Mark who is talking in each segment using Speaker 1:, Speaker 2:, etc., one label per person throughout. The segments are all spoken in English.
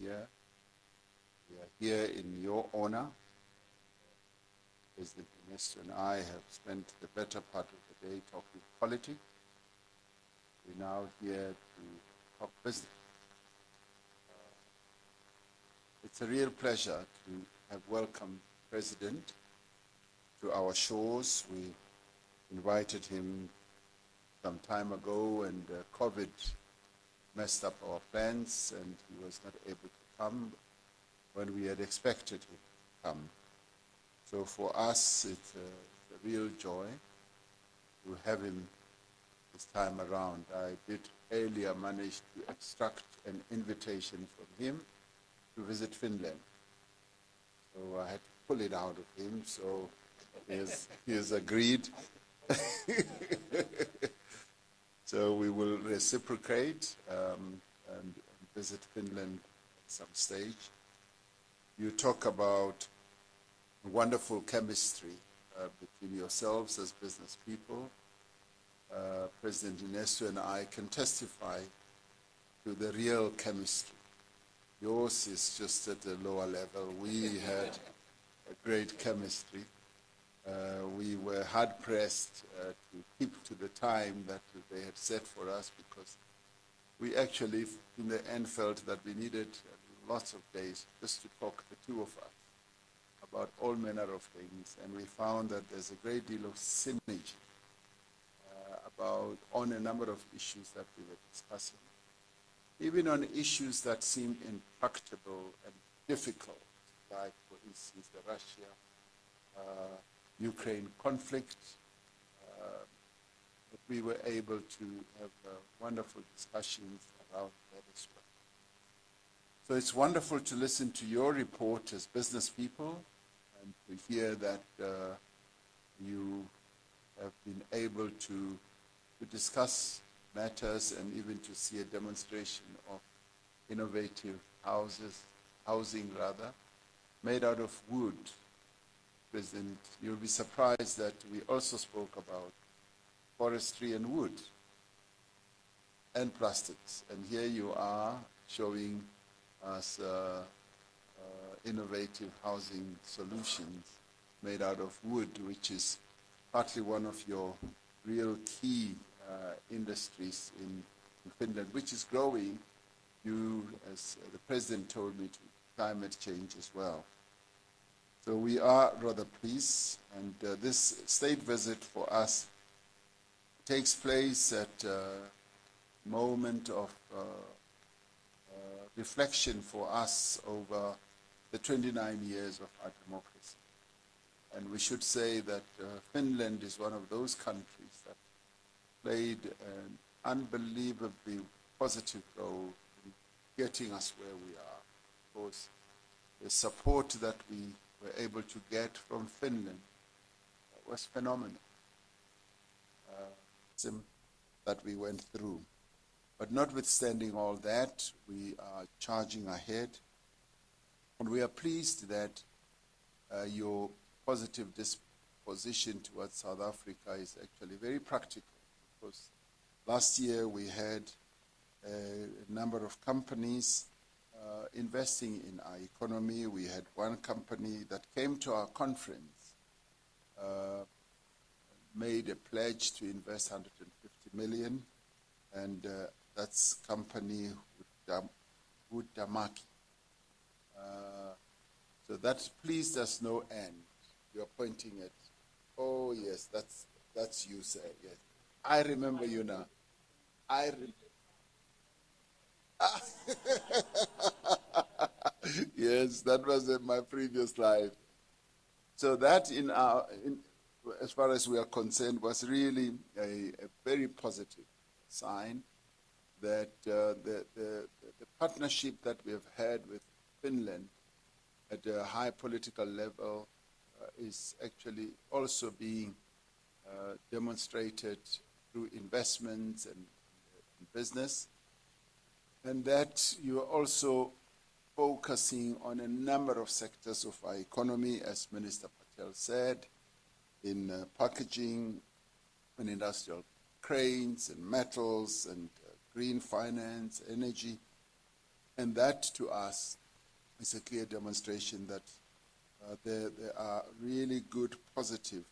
Speaker 1: here. We are here in your honor. President Niinisto and I have spent the better part of the day talking politics. We're now here to talk business. It's a real pleasure to have welcomed the President to our shores. We invited him some time ago, and COVID messed up our plans, and he was not able to come when we had expected him to come. So for us, it's a real joy to have him this time around. I did earlier manage to extract an invitation from him to visit Finland. So I had to pull it out of him, so he has agreed. So we will reciprocate and visit Finland at some stage. You talk about wonderful chemistry between yourselves as business people. President Niinisto and I can testify to the real chemistry. Yours is just at a lower level. We had a great chemistry. We were hard-pressed to keep to the time that they had set for us, because we actually, in the end, felt that we needed lots of days just to talk, the two of us, about all manner of things. And we found that there's a great deal of synergy on a number of issues that we were discussing, even on issues that seemed intractable and difficult, like, for instance, the Russia-Ukraine conflict. But we were able to have wonderful discussions around that as well. So it's wonderful to listen to your report as business people and to hear that you have been able to discuss matters and even to see a demonstration of innovative housing made out of wood. President, you'll be surprised that we also spoke about forestry and wood and plastics. And here you are showing us innovative housing solutions made out of wood, which is partly one of your real key industries in Finland, which is growing due, as the President told me, to climate change as well. So we are rather pleased, and this state visit for us takes place at a moment of reflection for us over the 29 years of our democracy. And we should say that Finland is one of those countries that played an unbelievably positive role in getting us where we are. Of course, the support that we were able to get from Finland was phenomenal. That we went through. But notwithstanding all that, we are charging ahead. And we are pleased that your positive disposition towards South Africa is actually very practical. Because last year we had a number of companies investing in our economy. We had one company that came to our conference, made a pledge to invest 150 million, and that's company Huhtamaki. So that pleased us no end. You're pointing at, oh yes, that's you, sir, yes. I remember you now. Yes, that was in my previous life. So that, as far as we are concerned, was really a very positive sign that the partnership that we have had with Finland at a high political level is actually also being demonstrated through investments and business, and that you are also focusing on a number of sectors of our economy, as Minister Patel said, in packaging, in industrial cranes and metals and green finance, energy. And that to us is a clear demonstration that there are really good, positive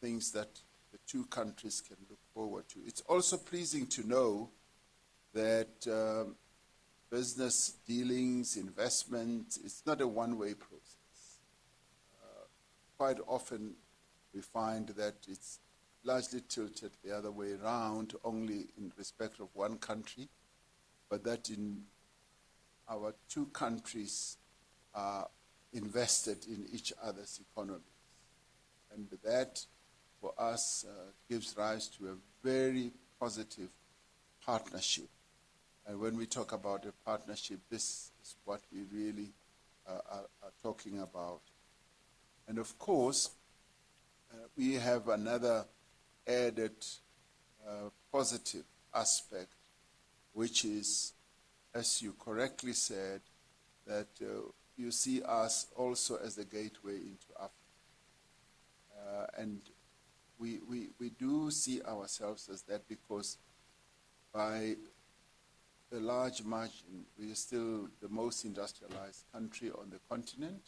Speaker 1: things that the two countries can look forward to. It's also pleasing to know that business dealings, investment, it's not a one-way process. Quite often we find that it's largely tilted the other way around, only in respect of one country, but that in our two countries are invested in each other's economies. And that, for us, gives rise to a very positive partnership. And when we talk about a partnership, this is what we really are talking about. And of course, we have another added positive aspect, which is, as you correctly said, that you see us also as the gateway into Africa. And we do see ourselves as that because by a large margin, we are still the most industrialized country on the continent,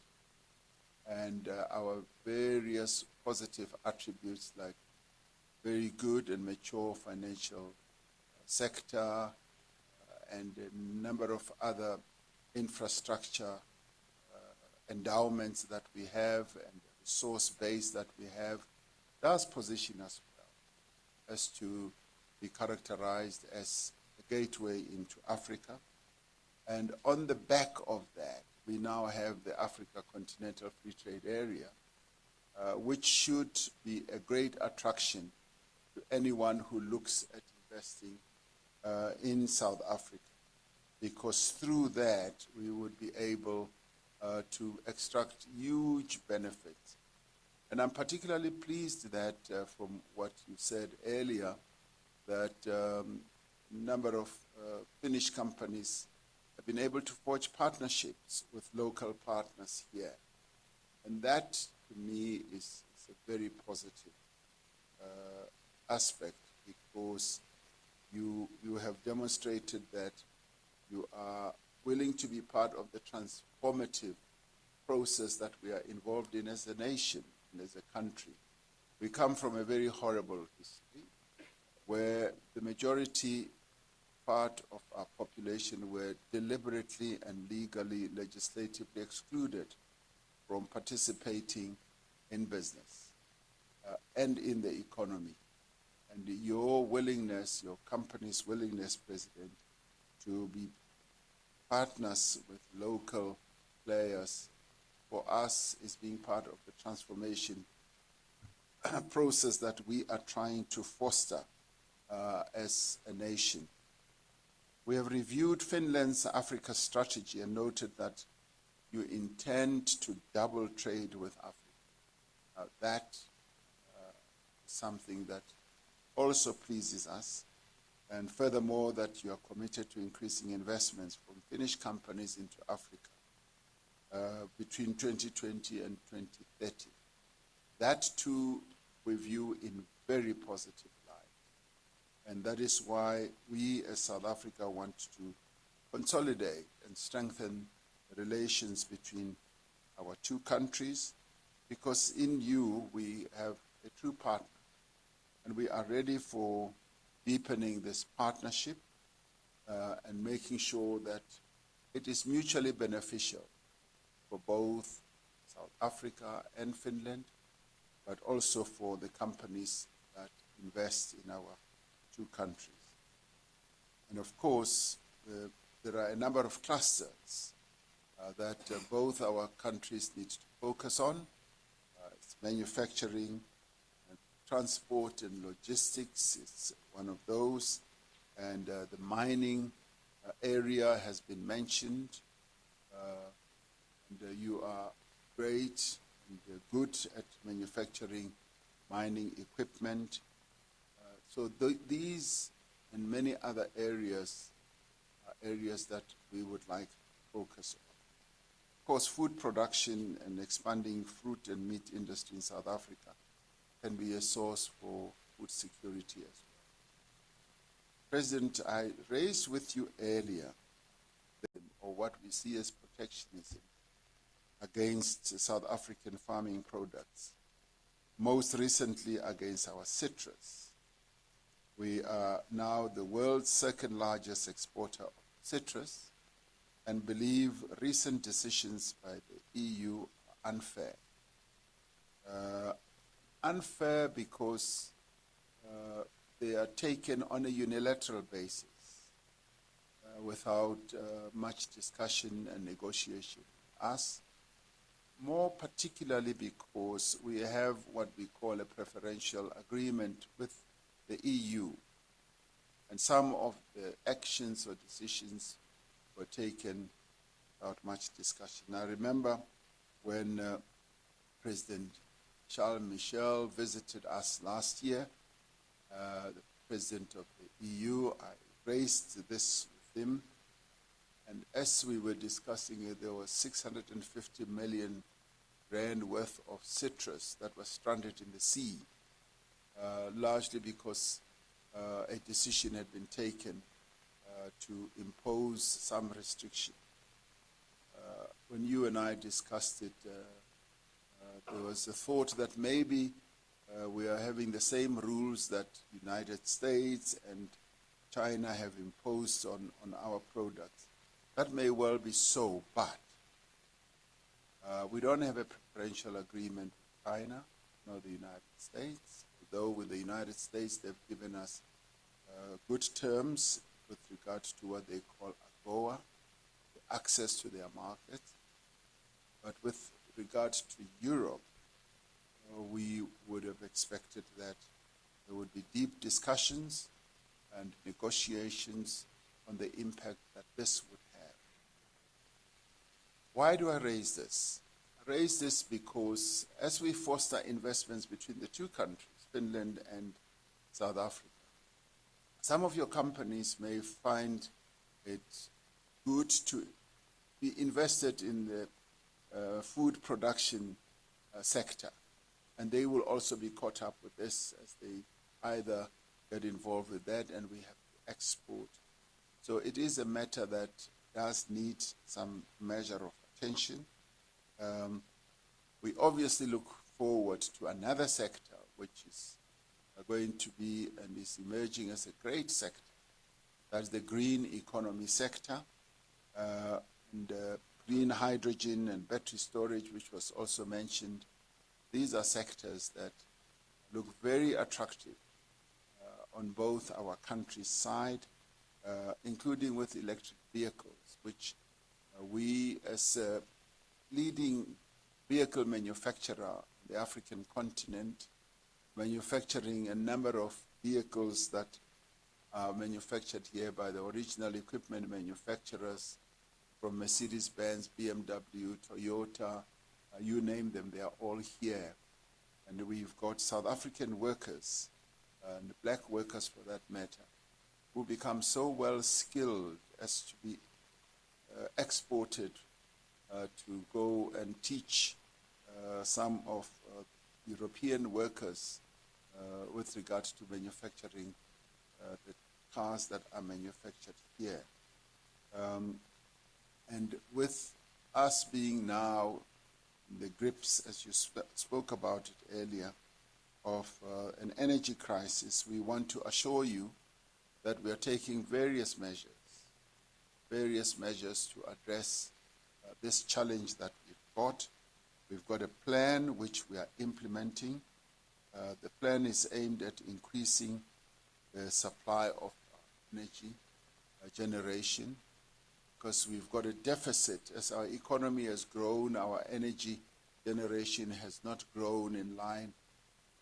Speaker 1: and our various positive attributes like very good and mature financial sector and a number of other infrastructure endowments that we have and the resource base that we have does position us well as to be characterized as a gateway into Africa. And on the back of that, we now have the Africa Continental Free Trade Area, which should be a great attraction to anyone who looks at investing in South Africa, because through that we would be able to extract huge benefits. And I'm particularly pleased that from what you said earlier, that a number of Finnish companies have been able to forge partnerships with local partners here. And that, to me, is a very positive aspect, because you have demonstrated that you are willing to be part of the transformative process that we are involved in as a nation and as a country. We come from a very horrible history where the majority part of our population were deliberately and legally, legislatively excluded from participating in business and in the economy. And your willingness, your company's willingness, President, to be partners with local players, for us, is being part of the transformation process that we are trying to foster as a nation. We have reviewed Finland's Africa strategy and noted that you intend to double trade with Africa. That is something that also pleases us. And furthermore, that you are committed to increasing investments from Finnish companies into Africa between 2020 and 2030. That too we view in very positive light. And that is why we as South Africa want to consolidate and strengthen the relations between our two countries, because in you we have a true partner. And we are ready for deepening this partnership and making sure that it is mutually beneficial for both South Africa and Finland, but also for the companies that invest in our two countries. And of course, there are a number of clusters that both our countries need to focus on. It's manufacturing, transport and logistics is one of those, and the mining area has been mentioned. And you are great and good at manufacturing mining equipment. So these and many other areas are areas that we would like to focus on. Of course, food production and expanding fruit and meat industry in South Africa can be a source for food security as well. President, I raised with you earlier or what we see as protectionism against South African farming products, most recently against our citrus. We are now the world's second largest exporter of citrus and believe recent decisions by the EU are unfair. Unfair because they are taken on a unilateral basis without much discussion and negotiation with us, more particularly because we have what we call a preferential agreement with the EU, and some of the actions or decisions were taken without much discussion. I remember when President Charles Michel visited us last year, the President of the EU, I raised this with him, and as we were discussing it, there was 650 million rand worth of citrus that was stranded in the sea, largely because a decision had been taken to impose some restriction. When you and I discussed it, there was a thought that maybe we are having the same rules that the United States and China have imposed on our products. That may well be so, but we don't have a preferential agreement with China nor the United States, though with the United States they've given us good terms with regard to what they call AGOA, the access to their market. But with regard to Europe, we would have expected that there would be deep discussions and negotiations on the impact that this would have. Why do I raise this? I raise this because as we foster investments between the two countries, Finland and South Africa, some of your companies may find it good to be invested in the food production sector, and they will also be caught up with this as they either get involved with that and we have to export. So it is a matter that does need some measure of attention. We obviously look forward to another sector which is going to be and is emerging as a great sector. That's the green economy sector, and green hydrogen and battery storage, which was also mentioned. These are sectors that look very attractive on both our country's side, including with electric vehicles, which we as a leading vehicle manufacturer on the African continent, manufacturing a number of vehicles that are manufactured here by the original equipment manufacturers from Mercedes-Benz, BMW, Toyota, you name them, they are all here. And we've got South African workers, and black workers for that matter, who become so well skilled as to be exported to go and teach some of European workers with regard to manufacturing the cars that are manufactured here. And with us being now in the grips, as you spoke about it earlier, of an energy crisis, we want to assure you that we are taking various measures to address this challenge that we've got. We've got a plan which we are implementing. The plan is aimed at increasing the supply of energy generation, because we've got a deficit. As our economy has grown, our energy generation has not grown in line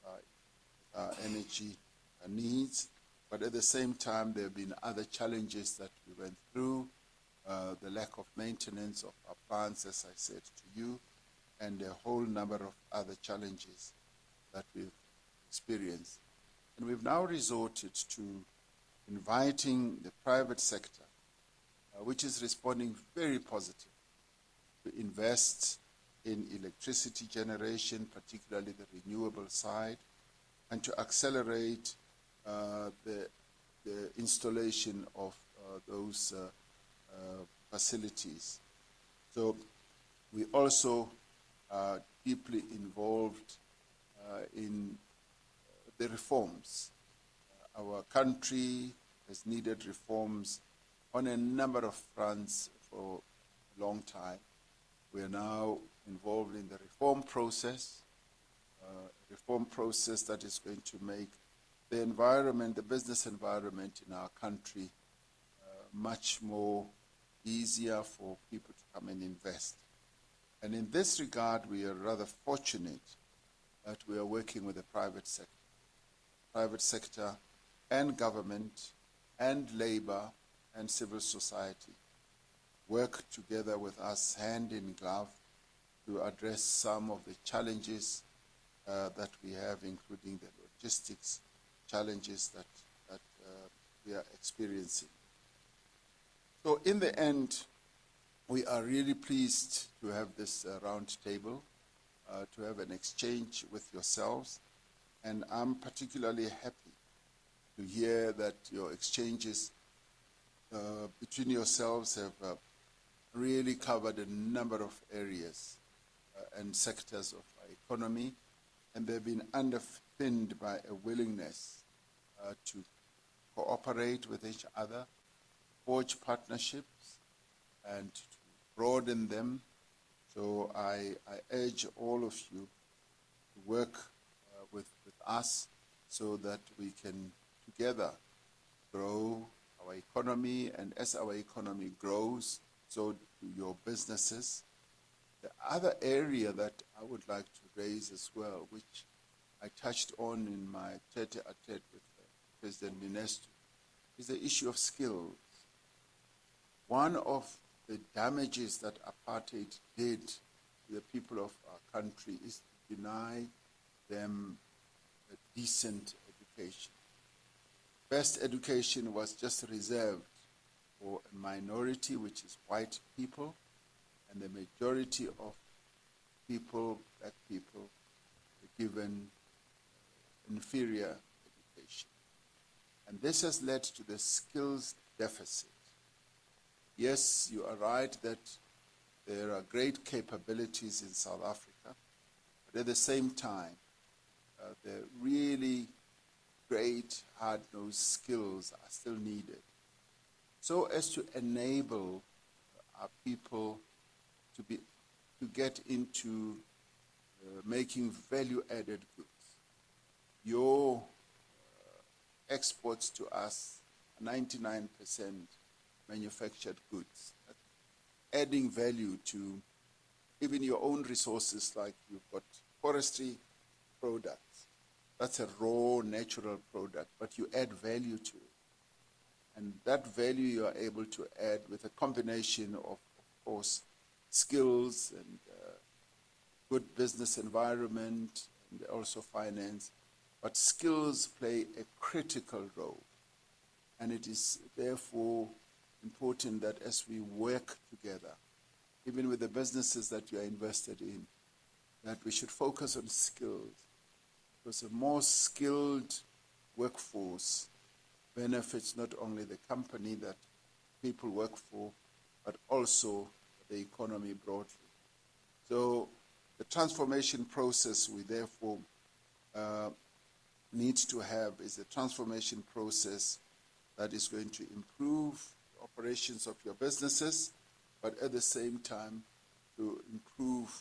Speaker 1: with our energy needs. But at the same time, there have been other challenges that we went through, the lack of maintenance of our plants, as I said to you, and a whole number of other challenges that we've experienced. And we've now resorted to inviting the private sector, which is responding very positively, to invest in electricity generation, particularly the renewable side, and to accelerate the installation of those facilities. So we also are deeply involved in the reforms. Our country has needed reforms on a number of fronts for a long time. We are now involved in the reform process that is going to make the environment, the business environment in our country much more easier for people to come and invest. And in this regard, we are rather fortunate that we are working with the private sector and government and labor and civil society work together with us hand in glove to address some of the challenges that we have, including the logistics challenges that we are experiencing. So in the end, we are really pleased to have this round table, to have an exchange with yourselves, and I'm particularly happy to hear that your exchanges between yourselves have really covered a number of areas and sectors of our economy, and they've been underpinned by a willingness to cooperate with each other, forge partnerships, and to broaden them. So I urge all of you to work with us so that we can together grow our economy, and as our economy grows, so do your businesses. The other area that I would like to raise as well, which I touched on in my tete-a-tete with President Niinisto, is the issue of skills. One of the damages that apartheid did to the people of our country is to deny them a decent education. Best education was just reserved for a minority, which is white people, and the majority of people, black people, were given inferior education. And this has led to the skills deficit. Yes, you are right that there are great capabilities in South Africa, but at the same time, the really great hard-nosed skills are still needed, so as to enable our people to get into making value-added goods. Your exports to us are 99% manufactured goods, adding value to even your own resources, like you've got forestry products. That's a raw, natural product, but you add value to it. And that value you are able to add with a combination of course, skills and good business environment and also finance. But skills play a critical role. And it is therefore important that as we work together, even with the businesses that you are invested in, that we should focus on skills. Because a more skilled workforce benefits not only the company that people work for, but also the economy broadly. So the transformation process we therefore need to have is a transformation process that is going to improve the operations of your businesses, but at the same time to improve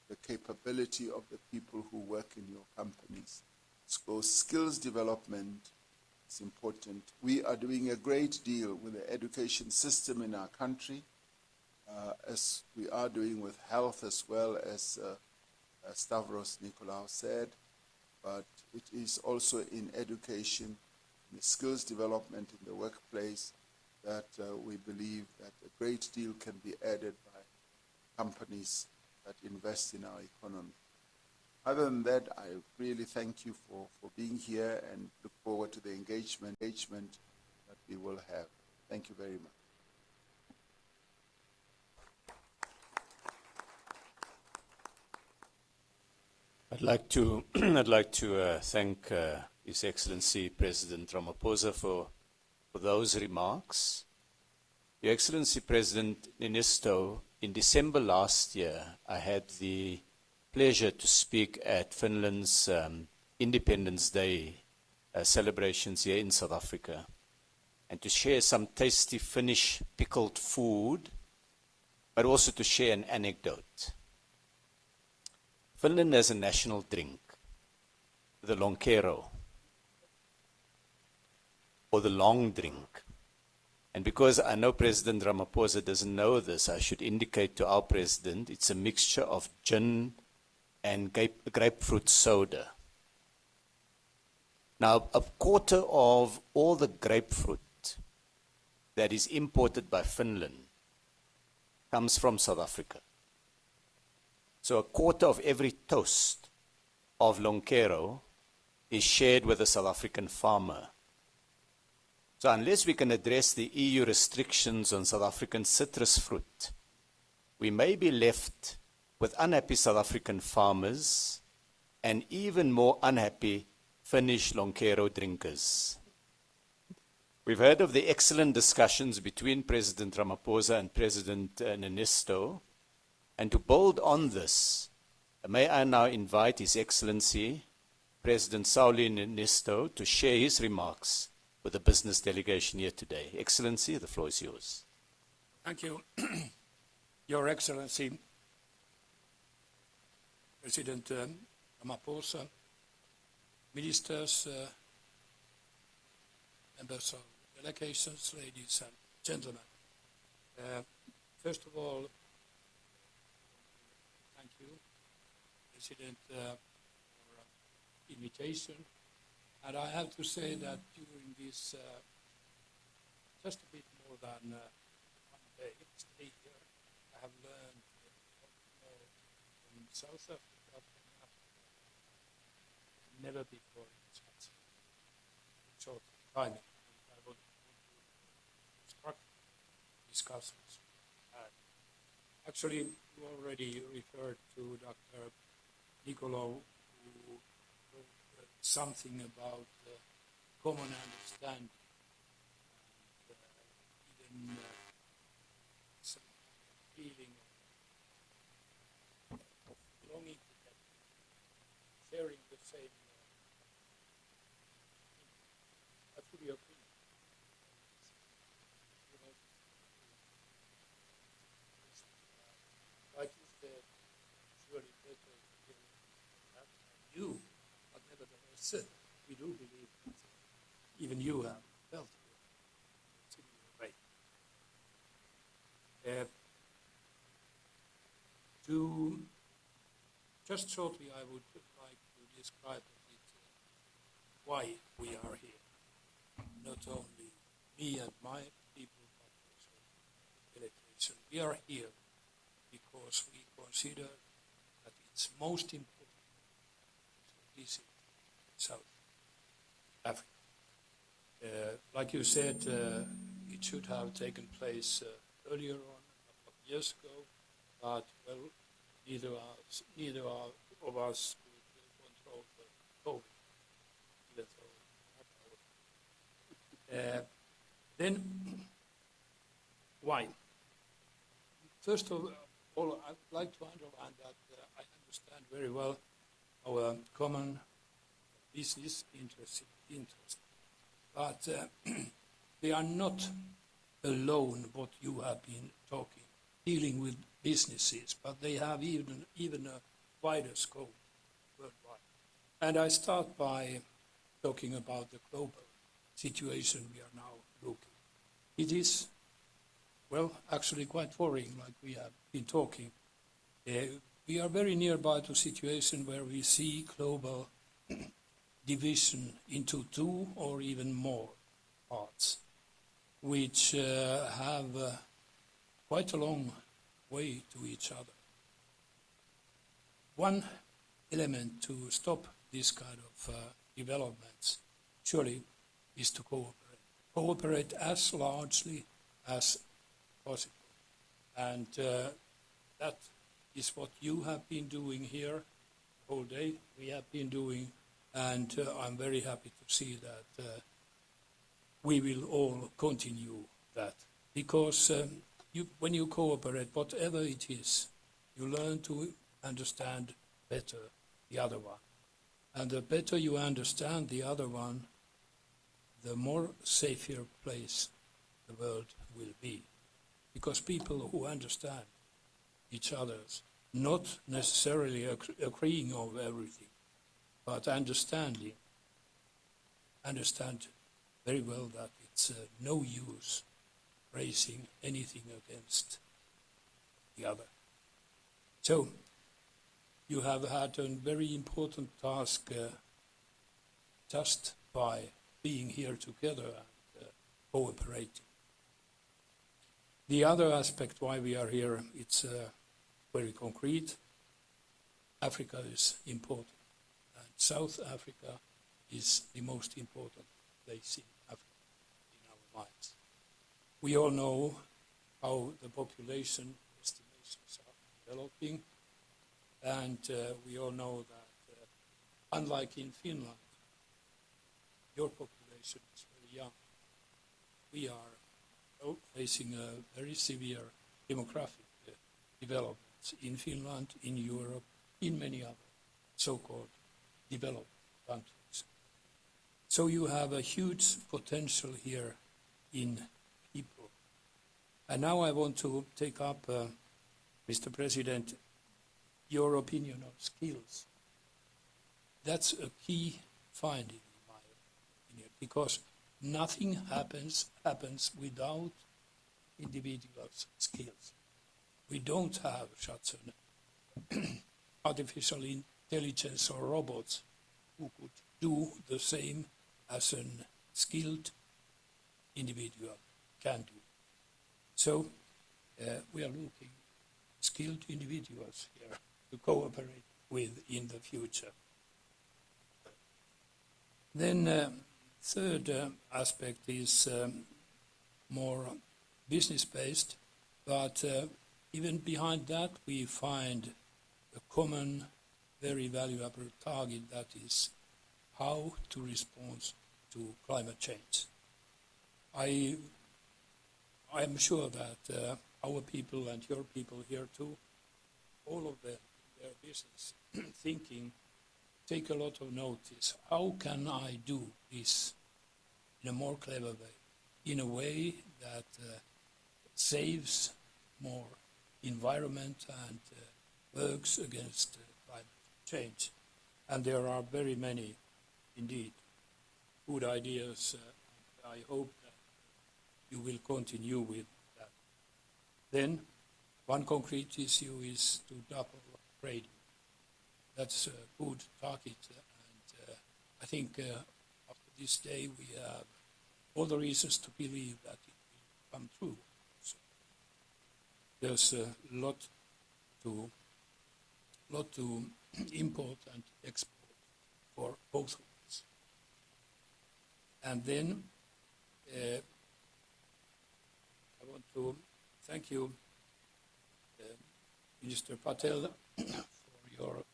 Speaker 1: the capability of the people who work in your companies. So skills development is important. We are doing a great deal with the education system in our country, as we are doing with health as well, as Stavros Nicolaou said, but it is also in education, in the skills development in the workplace, that we believe that a great deal can be added by companies that invest in our economy. Other than that, I really thank you for being here and look forward to the engagement that we will have. Thank you very much.
Speaker 2: I'd like to thank His Excellency President Ramaphosa for those remarks. Your Excellency President Niinisto, in December last year, I had the pleasure to speak at Finland's Independence Day celebrations here in South Africa, and to share some tasty Finnish pickled food, but also to share an anecdote. Finland has a national drink, the lonkero, or the long drink. And because I know President Ramaphosa doesn't know this, I should indicate to our president it's a mixture of gin and grapefruit soda. Now, a quarter of all the grapefruit that is imported by Finland comes from South Africa. So a quarter of every toast of lonkero is shared with a South African farmer. So unless we can address the EU restrictions on South African citrus fruit, we may be left with unhappy South African farmers and even more unhappy Finnish lonkero drinkers. We've heard of the excellent discussions between President Ramaphosa and President Niinisto, and to build on this, may I now invite His Excellency, President Sauli Niinisto, to share his remarks with the business delegation here today. Excellency, the floor is yours.
Speaker 3: Thank you, Your Excellency, President Ramaphosa, ministers, members of delegations, ladies and gentlemen. First of all, thank you, President, for invitation. And I have to say that during this just a bit more than 1 day stay here, I have learned more from South Africa, from Africa, never before in such short time. I want to start discussions. Actually, you already referred to Dr. Nicolò, who wrote something about common understanding and even some feeling of belonging together, sharing the same. I fully agree. You know, like you said, surely better to hear that than you, but nevertheless, we do believe that even you have felt it in a similar way. To just shortly, I would like to describe a bit why we are here. Not only me and my people, but also the delegation. We are here because we consider that it's most important to visit South Africa. Like you said, it should have taken place earlier on, a couple of years ago, but well, neither of us could control the COVID, even though we are powerful. Then, why? First of all, I would like to underline that I understand very well our common business interest, but they are not alone what you have been talking, dealing with businesses, but they have even a wider scope worldwide. And I start by talking about the global situation we are now looking. It is, well, actually quite worrying, like we have been talking. We are very nearby to a situation where we see global division into two or even more parts, which have quite a long way to each other. One element to stop this kind of developments surely is to cooperate as largely as possible. And that is what you have been doing here the whole day, we have been doing, and I'm very happy to see that we will all continue that because when you cooperate, whatever it is, you learn to understand better the other one. And the better you understand the other one, the more safer place the world will be. Because people who understand each other's, not necessarily agreeing on everything, but understand very well that it's no use raising anything against the other. So, you have had a very important task just by being here together and cooperating. The other aspect why we are here, it's very concrete. Africa is important, and South Africa is the most important place in Africa in our minds. We all know how the population estimations are developing, and we all know that unlike in Finland, your population is very young. We are facing a very severe demographic developments in Finland, in Europe, in many other so-called developed countries. So you have a huge potential here in people. And now I want to take up, Mr. President, your opinion on skills. That's a key finding, in my opinion, because nothing happens without individuals' skills. We don't have such an artificial intelligence or robots who could do the same as a skilled individual can do. So we are looking skilled individuals here to cooperate with in the future. Then third aspect is more business-based, but even behind that we find a common, very valuable target, that is how to respond to climate change. I am sure that our people and your people here too, all of them, their business thinking, take a lot of notice. How can I do this in a more clever way, in a way that saves more environment and works against climate change? And there are very many, indeed, good ideas. I hope that you will continue with that. Then, one concrete issue is to double grading. That's a good target, and I think after this day we have all the reasons to believe that it will come true. So there's a lot to import and export for both of us. And then I want to thank you, Minister Patel, for your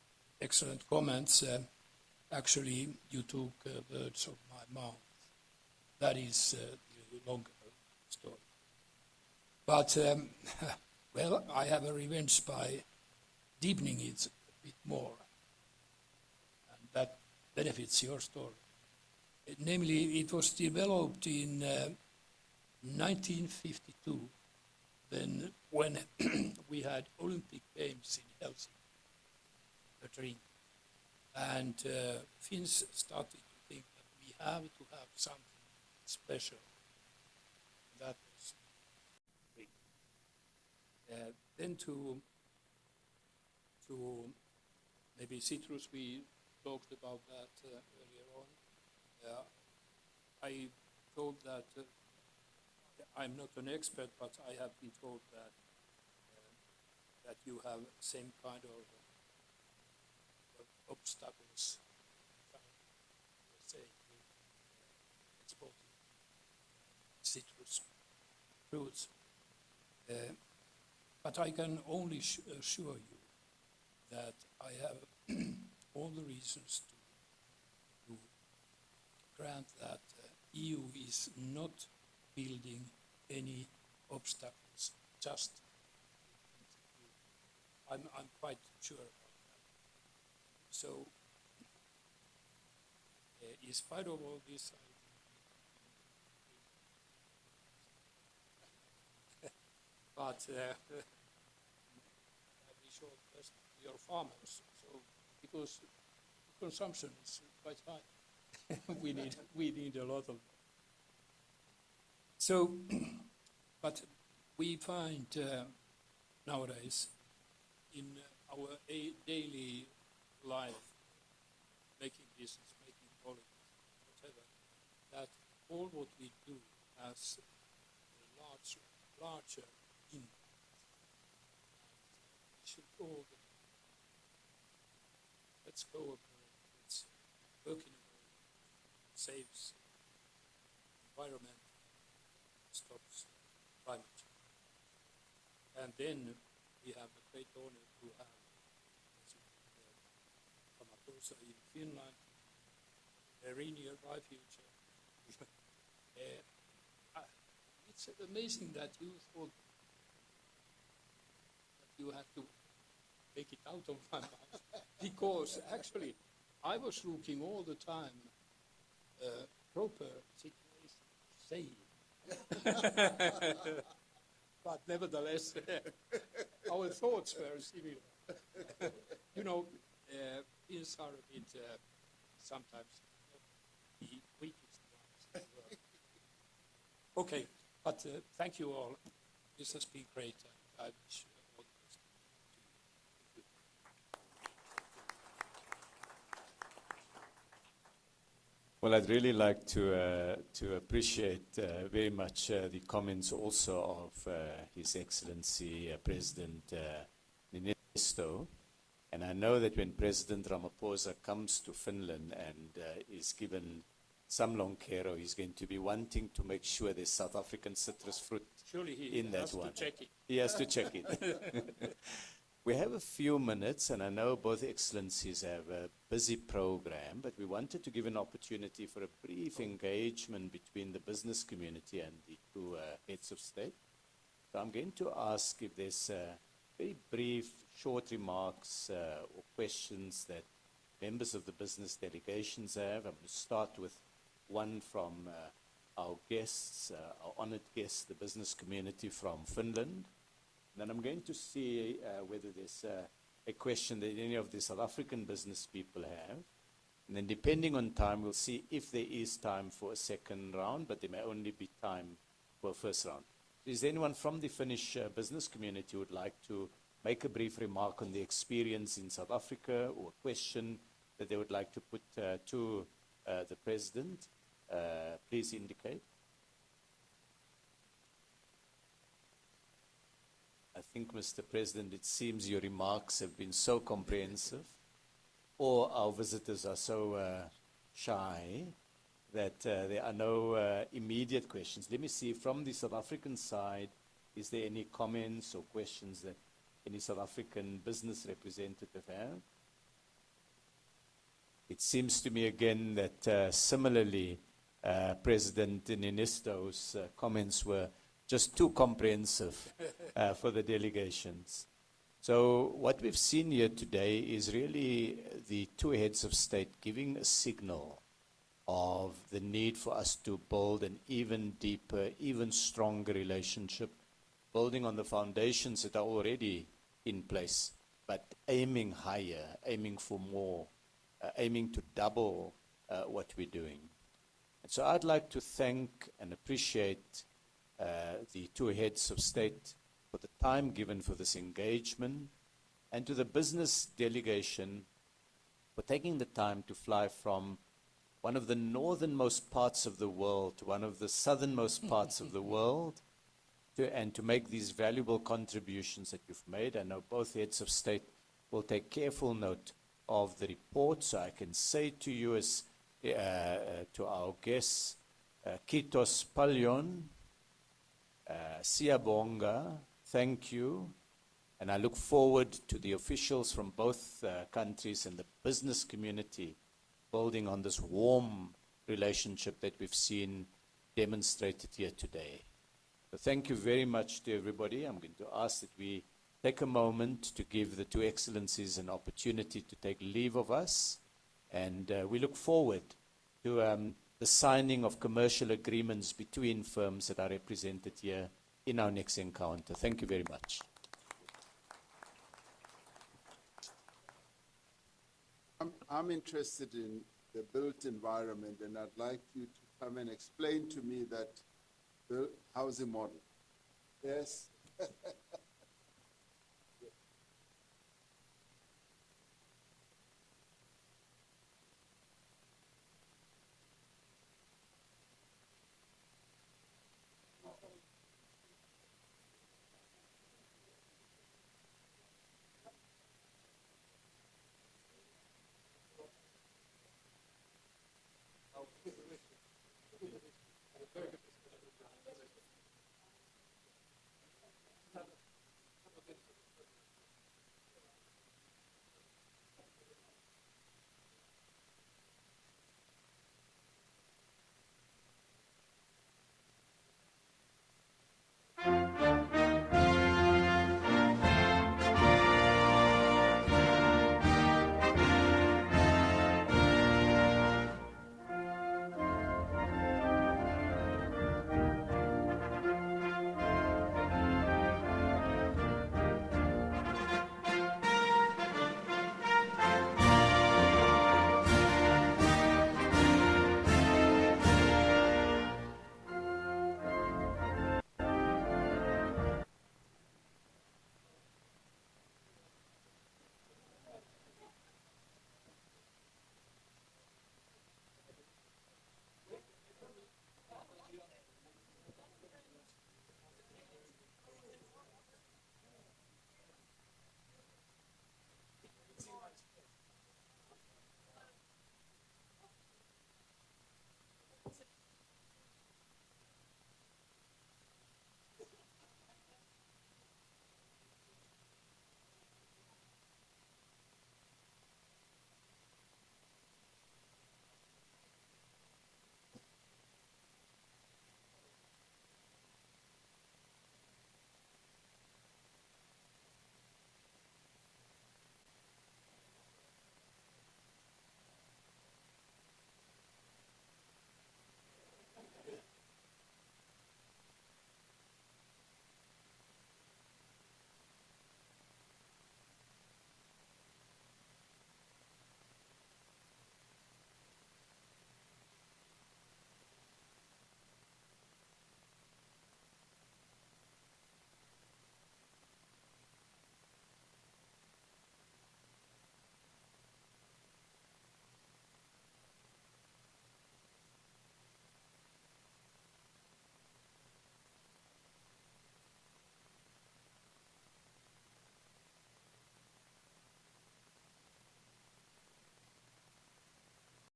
Speaker 3: excellent comments. Actually, you took words of my mouth. That is the longer story. But, well, I have a revenge by deepening it a bit more. And that benefits your story. Namely, it was developed in 1952, then when we had Olympic Games in Helsinki, a dream. And Finns started to think that we have to have something special. That was big. Then to maybe citrus, we talked about that earlier on. I told that I'm not an expert, but I have been told that you have same kind of obstacles, let's say, with exporting citrus fruits. But I can only assure you that I have all the reasons to grant that EU is not building any obstacles. Just, I'm quite sure about that. So, in spite of all this, but we show first your farmers. So, because consumption is quite high, we need a lot of. So, but we find nowadays in our daily life, making business, making politics, whatever, that all what we do has a larger impact. We should all, let's cooperate, let's work in a way that saves environment, stops climate change. And then we have a great honor to have President Ramaphosa in Finland, a very nearby future. It's amazing that you thought that you had to take it out of my mouth, because actually I was looking all the time proper situation to say it. But nevertheless, our thoughts were similar. You know, Finns are a bit sometimes not the weakest ones in the world. Okay, but thank you all. This has been great, and I wish all the best to you.
Speaker 2: Well, I'd really like to appreciate very much the comments also of His Excellency President Niinisto. And I know that when President Ramaphosa comes to Finland and is given some long care, he's going to be wanting to make sure there's South African citrus fruit
Speaker 3: Surely he
Speaker 2: in that
Speaker 3: has
Speaker 2: one.
Speaker 3: to check it.
Speaker 2: He has to check it. We have a few minutes, and I know both excellencies have a busy program, but we wanted to give an opportunity for a brief engagement between the business community and the two heads of state. So I'm going to ask if there's very brief, short remarks or questions that members of the business delegations have. I'm going to start with one from our guests, our honored guests, the business community from Finland. Then I'm going to see whether there's a question that any of the South African business people have. And then depending on time, we'll see if there is time for a second round, but there may only be time for a first round. Is there anyone from the Finnish business community who would like to make a brief remark on the experience in South Africa, or a question that they would like to put to the President? Please indicate. I think, Mr. President, it seems your remarks have been so comprehensive, or our visitors are so shy that there are no immediate questions. Let me see, from the South African side, is there any comments or questions that any South African business representative have? It seems to me again that similarly, President Niinisto's comments were just too comprehensive for the delegations. So what we've seen here today is really the two heads of state giving a signal of the need for us to build an even deeper, even stronger relationship, building on the foundations that are already in place, but aiming higher, aiming for more, aiming to double what we're doing. And so I'd like to thank and appreciate the two heads of state for the time given for this engagement, and to the business delegation for taking the time to fly from one of the northernmost parts of the world to one of the southernmost parts of the world, and to make these valuable contributions that you've made. I know both heads of state will take careful note of the report, so I can say to you as to our guests, Kitos Palyon, Siyabonga, thank you, and I look forward to the officials from both countries and the business community building on this warm relationship that we've seen demonstrated here today. So thank you very much to everybody. I'm going to ask that we take a moment to give the Two Excellencies an opportunity to take leave of us. And we look forward to the signing of commercial agreements between firms that are represented here in our next encounter. Thank you very much.
Speaker 1: I'm interested in the built environment, and I'd like you to come and explain to me that the housing model. Yes?